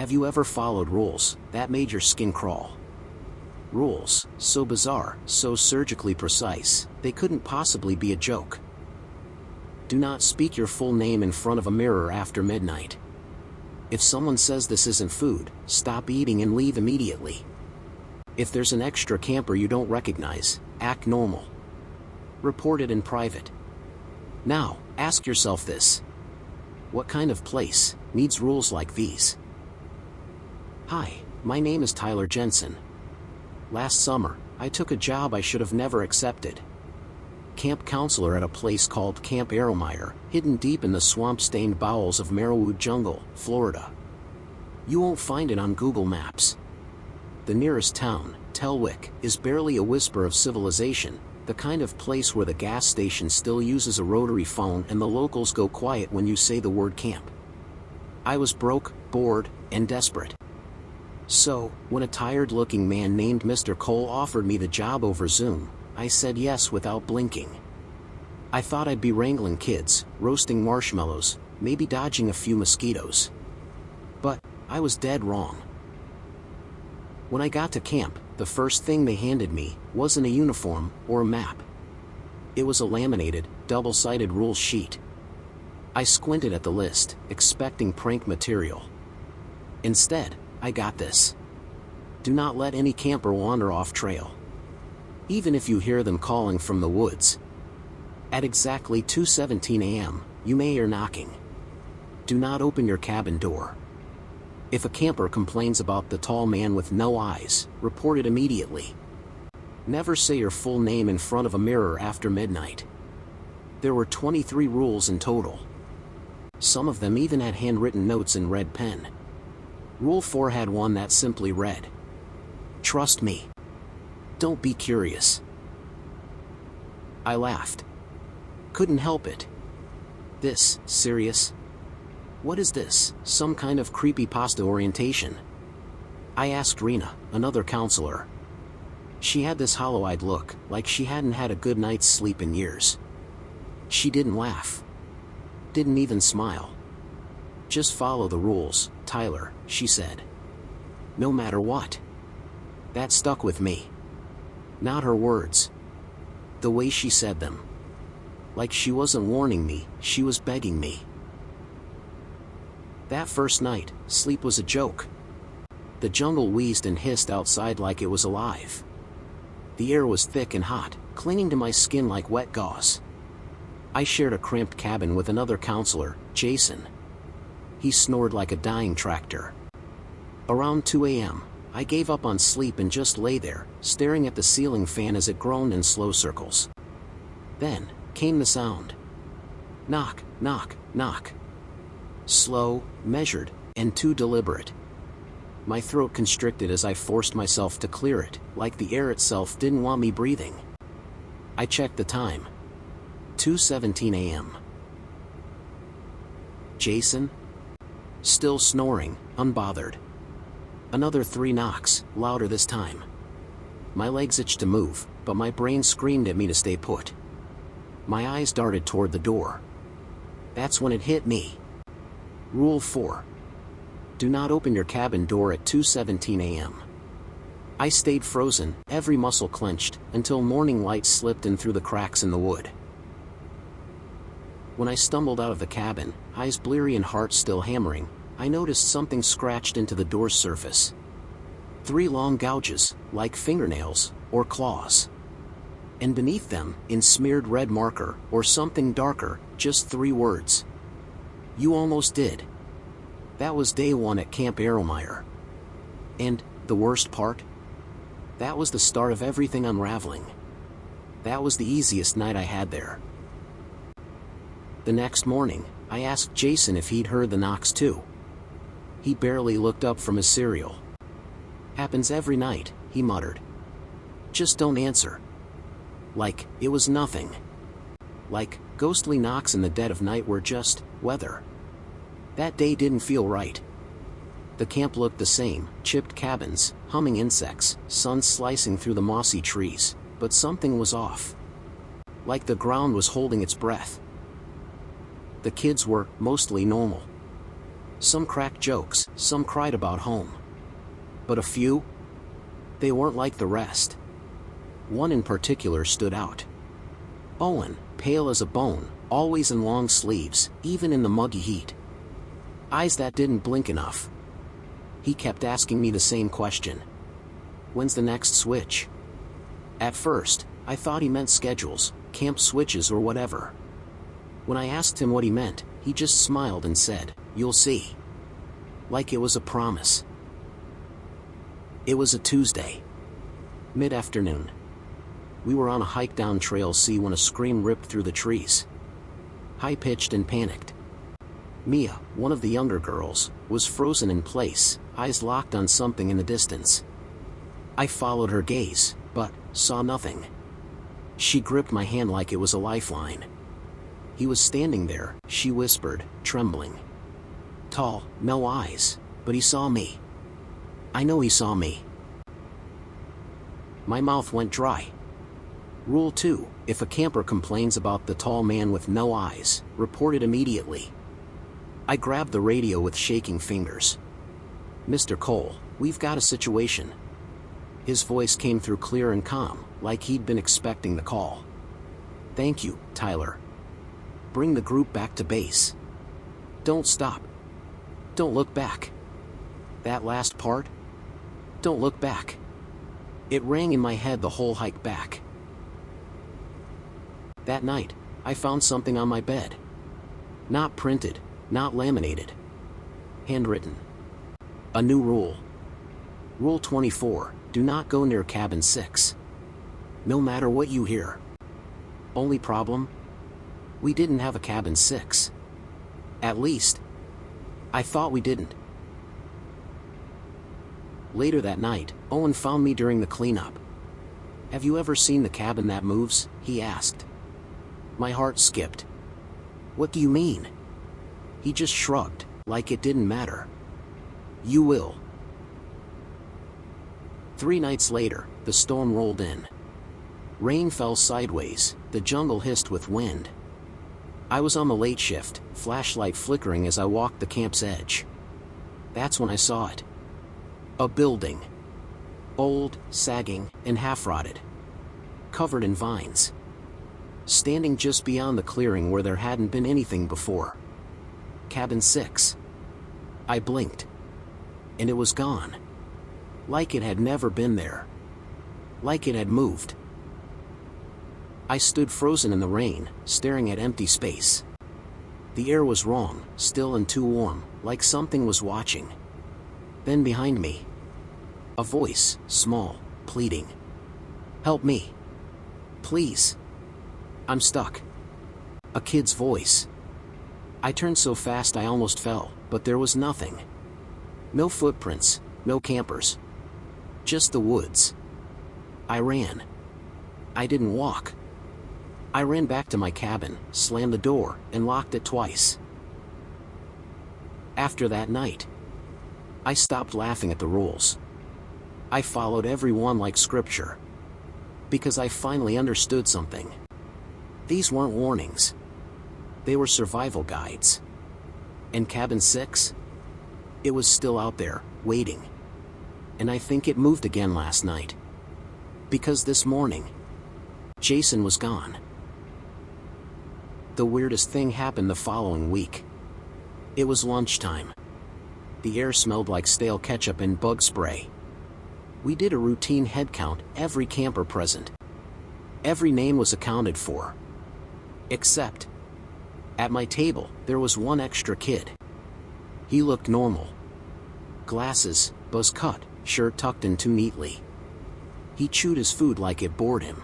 Have you ever followed rules that made your skin crawl? Rules, so bizarre, so surgically precise, they couldn't possibly be a joke. Do not speak your full name in front of a mirror after midnight. If someone says this isn't food, stop eating and leave immediately. If there's an extra camper you don't recognize, act normal. Report it in private. Now, ask yourself this. What kind of place needs rules like these? Hi, my name is Tyler Jensen. Last summer, I took a job I should have never accepted. Camp counselor at a place called Camp Arrowmire, hidden deep in the swamp-stained bowels of Marrowwood Jungle, Florida. You won't find it on Google Maps. The nearest town, Telwick, is barely a whisper of civilization, the kind of place where the gas station still uses a rotary phone and the locals go quiet when you say the word camp. I was broke, bored, and desperate. So, when a tired-looking man named Mr. Cole offered me the job over Zoom, I said yes without blinking. I thought I'd be wrangling kids, roasting marshmallows, maybe dodging a few mosquitoes. But I was dead wrong. When I got to camp, the first thing they handed me wasn't a uniform or a map. It was a laminated, double-sided rule sheet. I squinted at the list, expecting prank material. Instead, I got this. Do not let any camper wander off trail. Even if you hear them calling from the woods. At exactly 2:17 a.m., you may hear knocking. Do not open your cabin door. If a camper complains about the tall man with no eyes, report it immediately. Never say your full name in front of a mirror after midnight. There were 23 rules in total. Some of them even had handwritten notes in red pen. Rule 4 had one that simply read, "Trust me. Don't be curious." I laughed. Couldn't help it. This, serious? What is this, some kind of creepypasta orientation? I asked Rena, another counselor. She had this hollow-eyed look, like she hadn't had a good night's sleep in years. She didn't laugh. Didn't even smile. Just follow the rules, Tyler, she said. No matter what. That stuck with me. Not her words. The way she said them. Like she wasn't warning me, she was begging me. That first night, sleep was a joke. The jungle wheezed and hissed outside like it was alive. The air was thick and hot, clinging to my skin like wet gauze. I shared a cramped cabin with another counselor, Jason. He snored like a dying tractor. Around 2 a.m., I gave up on sleep and just lay there, staring at the ceiling fan as it groaned in slow circles. Then came the sound. Knock, knock, knock. Slow, measured, and too deliberate. My throat constricted as I forced myself to clear it, like the air itself didn't want me breathing. I checked the time. 2:17 a.m. Jason? Still snoring, unbothered. Another 3 knocks, louder this time. My legs itched to move, but my brain screamed at me to stay put. My eyes darted toward the door. That's when it hit me. Rule 4. Do not open your cabin door at 2:17 a.m. I stayed frozen, every muscle clenched, until morning light slipped in through the cracks in the wood. When I stumbled out of the cabin, eyes bleary and heart still hammering, I noticed something scratched into the door's surface. 3 long gouges, like fingernails, or claws. And beneath them, in smeared red marker, or something darker, just 3 words. You almost did. That was day 1 at Camp Arrowmire. And, the worst part? That was the start of everything unraveling. That was the easiest night I had there. The next morning, I asked Jason if he'd heard the knocks too. He barely looked up from his cereal. Happens every night, he muttered. Just don't answer. Like, it was nothing. Like, ghostly knocks in the dead of night were just weather. That day didn't feel right. The camp looked the same, chipped cabins, humming insects, sun slicing through the mossy trees, but something was off. Like the ground was holding its breath. The kids were mostly normal. Some cracked jokes, some cried about home. But a few? They weren't like the rest. One in particular stood out. Owen, pale as a bone, always in long sleeves, even in the muggy heat. Eyes that didn't blink enough. He kept asking me the same question. When's the next switch? At first, I thought he meant schedules, camp switches or whatever. When I asked him what he meant, he just smiled and said, "You'll see." Like it was a promise. It was a Tuesday. Mid-afternoon. We were on a hike down Trail C when a scream ripped through the trees. High-pitched and panicked. Mia, one of the younger girls, was frozen in place, eyes locked on something in the distance. I followed her gaze, but saw nothing. She gripped my hand like it was a lifeline. He was standing there, she whispered, trembling. Tall, no eyes, but he saw me. I know he saw me. My mouth went dry. Rule 2, if a camper complains about the tall man with no eyes, report it immediately. I grabbed the radio with shaking fingers. "Mr. Cole, we've got a situation." His voice came through clear and calm, like he'd been expecting the call. "Thank you, Tyler. Bring the group back to base. Don't stop. Don't look back." That last part? Don't look back. It rang in my head the whole hike back. That night, I found something on my bed. Not printed, not laminated. Handwritten. A new rule. Rule 24, do not go near cabin 6. No matter what you hear. Only problem? We didn't have a cabin 6. At least, I thought we didn't. Later that night, Owen found me during the cleanup. "Have you ever seen the cabin that moves?" he asked. My heart skipped. "What do you mean?" He just shrugged, like it didn't matter. "You will." 3 nights later, the storm rolled in. Rain fell sideways, the jungle hissed with wind. I was on the late shift, flashlight flickering as I walked the camp's edge. That's when I saw it. A building. Old, sagging, and half-rotted. Covered in vines. Standing just beyond the clearing where there hadn't been anything before. Cabin 6. I blinked. And it was gone. Like it had never been there. Like it had moved. I stood frozen in the rain, staring at empty space. The air was wrong, still and too warm, like something was watching. Then behind me, a voice, small, pleading. "Help me. Please. I'm stuck." A kid's voice. I turned so fast I almost fell, but there was nothing. No footprints, no campers. Just the woods. I ran. I didn't walk. I ran back to my cabin, slammed the door, and locked it twice. After that night, I stopped laughing at the rules. I followed every one like scripture. Because I finally understood something. These weren't warnings. They were survival guides. And cabin 6? It was still out there, waiting. And I think it moved again last night. Because this morning, Jason was gone. The weirdest thing happened the following week. It was lunchtime. The air smelled like stale ketchup and bug spray. We did a routine head count, every camper present. Every name was accounted for. Except, at my table, there was one extra kid. He looked normal. Glasses, buzz cut, shirt tucked in too neatly. He chewed his food like it bored him.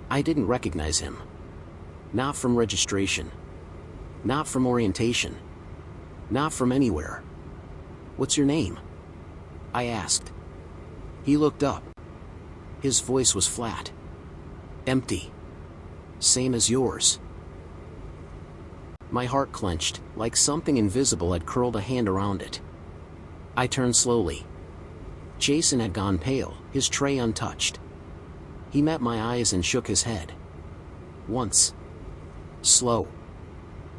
I didn't recognize him. Not from registration. Not from orientation. Not from anywhere. "What's your name?" I asked. He looked up. His voice was flat. "Empty. Same as yours." My heart clenched, like something invisible had curled a hand around it. I turned slowly. Jason had gone pale, his tray untouched. He met my eyes and shook his head. Once. Slow.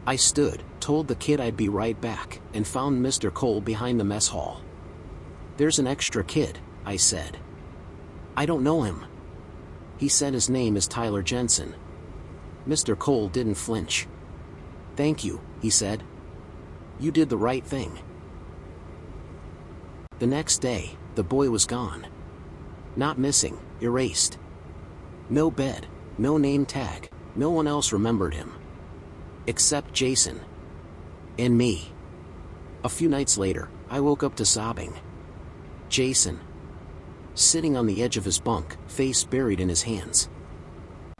I stood, told the kid I'd be right back, and found Mr. Cole behind the mess hall. "There's an extra kid," I said. "I don't know him." He said his name is Tyler Jensen. Mr. Cole didn't flinch. "Thank you," he said. "You did the right thing." The next day, the boy was gone. Not missing, erased. No bed, no name tag, no one else remembered him. Except Jason. And me. A few nights later, I woke up to sobbing. Jason. Sitting on the edge of his bunk, face buried in his hands.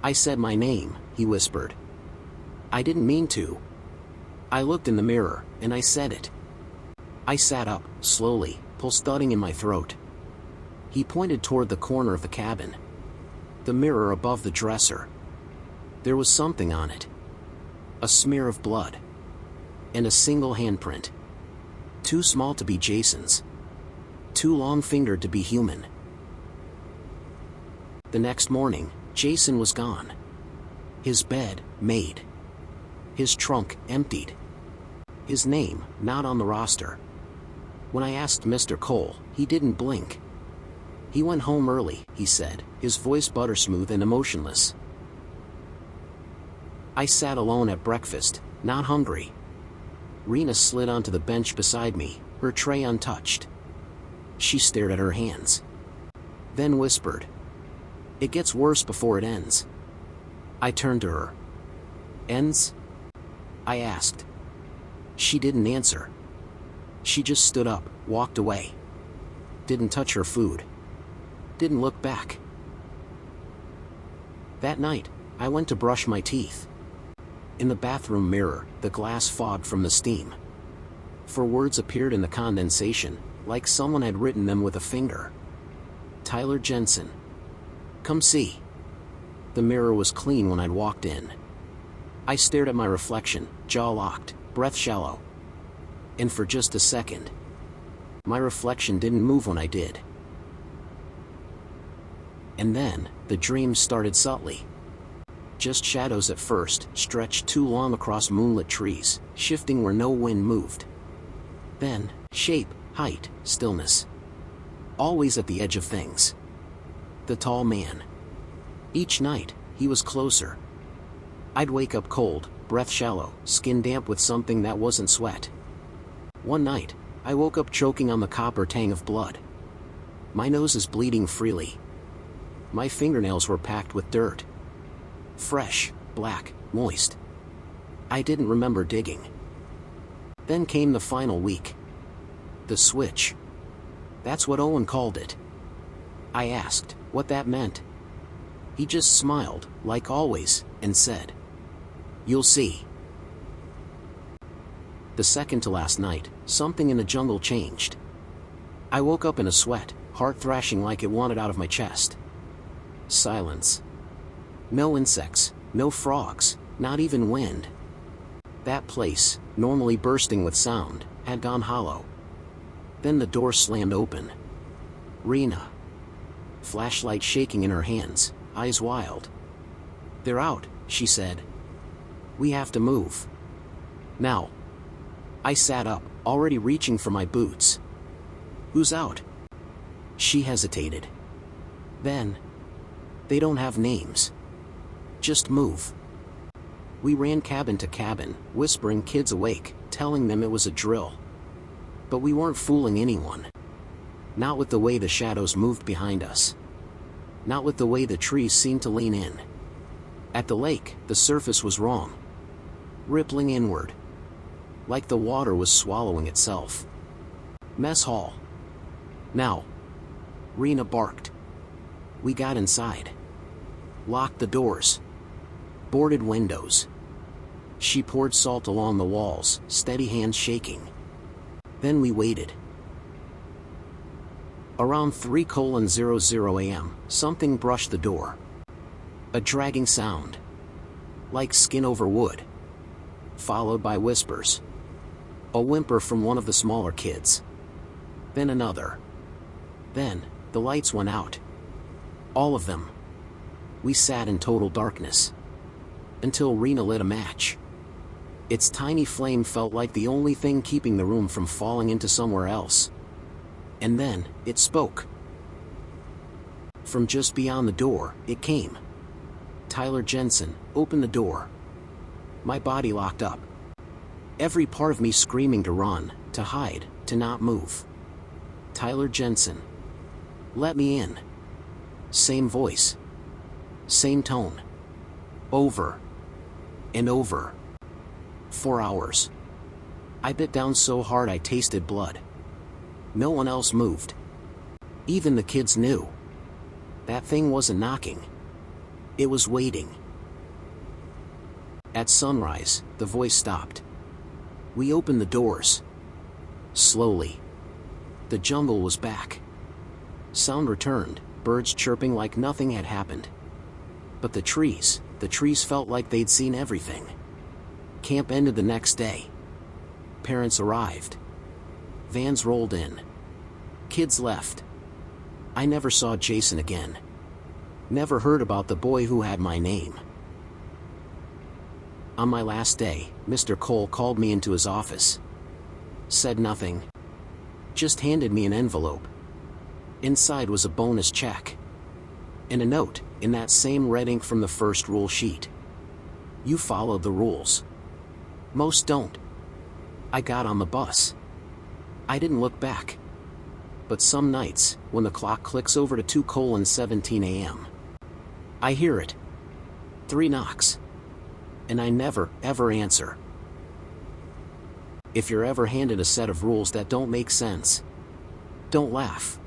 "I said my name," he whispered. "I didn't mean to." I looked in the mirror, and I said it. I sat up, slowly, pulse thudding in my throat. He pointed toward the corner of the cabin. The mirror above the dresser. There was something on it. A smear of blood. And a single handprint. Too small to be Jason's. Too long-fingered to be human. The next morning, Jason was gone. His bed, made. His trunk, emptied. His name, not on the roster. When I asked Mr. Cole, he didn't blink. "He went home early," he said, his voice buttersmooth and emotionless. I sat alone at breakfast, not hungry. Rena slid onto the bench beside me, her tray untouched. She stared at her hands. Then whispered, "It gets worse before it ends." I turned to her. "Ends?" I asked. She didn't answer. She just stood up, walked away. Didn't touch her food. Didn't look back. That night, I went to brush my teeth. In the bathroom mirror, the glass fogged from the steam. 4 words appeared in the condensation, like someone had written them with a finger. Tyler Jensen. "Come see." The mirror was clean when I'd walked in. I stared at my reflection, jaw locked, breath shallow. And for just a second, my reflection didn't move when I did. And then, the dream started subtly. Just shadows at first, stretched too long across moonlit trees, shifting where no wind moved. Then, shape, height, stillness. Always at the edge of things. The tall man. Each night, he was closer. I'd wake up cold, breath shallow, skin damp with something that wasn't sweat. One night, I woke up choking on the copper tang of blood. My nose is bleeding freely. My fingernails were packed with dirt. Fresh, black, moist. I didn't remember digging. Then came the final week. The switch. That's what Owen called it. I asked what that meant. He just smiled, like always, and said, "You'll see." The second to last night, something in the jungle changed. I woke up in a sweat, heart thrashing like it wanted out of my chest. Silence. No insects, no frogs, not even wind. That place, normally bursting with sound, had gone hollow. Then the door slammed open. Rena. Flashlight shaking in her hands, eyes wild. "They're out," she said. "We have to move. Now." I sat up, already reaching for my boots. "Who's out?" She hesitated. Then, "They don't have names. Just move." We ran cabin to cabin, whispering kids awake, telling them it was a drill. But we weren't fooling anyone. Not with the way the shadows moved behind us. Not with the way the trees seemed to lean in. At the lake, the surface was wrong. Rippling inward. Like the water was swallowing itself. Mess hall. "Now." Rena barked. We got inside. Locked the doors. Boarded windows. She poured salt along the walls, steady hands shaking. Then we waited. Around 3:00 a.m., something brushed the door. A dragging sound. Like skin over wood. Followed by whispers. A whimper from one of the smaller kids. Then another. Then, the lights went out. All of them. We sat in total darkness. Until Rena lit a match. Its tiny flame felt like the only thing keeping the room from falling into somewhere else. And then, it spoke. From just beyond the door, it came. "Tyler Jensen, open the door." My body locked up. Every part of me screaming to run, to hide, to not move. "Tyler Jensen. Let me in." Same voice. Same tone. Over. And over. 4 hours. I bit down so hard I tasted blood. No one else moved. Even the kids knew. That thing wasn't knocking. It was waiting. At sunrise, the voice stopped. We opened the doors. Slowly. The jungle was back. Sound returned, birds chirping like nothing had happened. But the trees felt like they'd seen everything. Camp ended the next day. Parents arrived. Vans rolled in. Kids left. I never saw Jason again. Never heard about the boy who had my name. On my last day, Mr. Cole called me into his office. Said nothing. Just handed me an envelope. Inside was a bonus check. And a note, in that same red ink from the first rule sheet. "You followed the rules. Most don't." I got on the bus. I didn't look back. But some nights, when the clock clicks over to 2:17 a.m., I hear it. 3 knocks. And I never, ever answer. If you're ever handed a set of rules that don't make sense, don't laugh.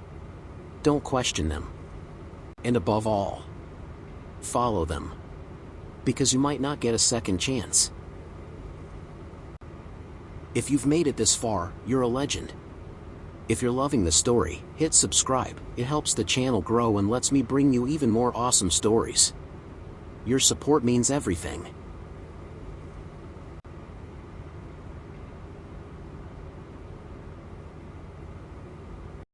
Don't question them. And above all, follow them. Because you might not get a second chance. If you've made it this far, you're a legend. If you're loving the story, hit subscribe. It helps the channel grow and lets me bring you even more awesome stories. Your support means everything.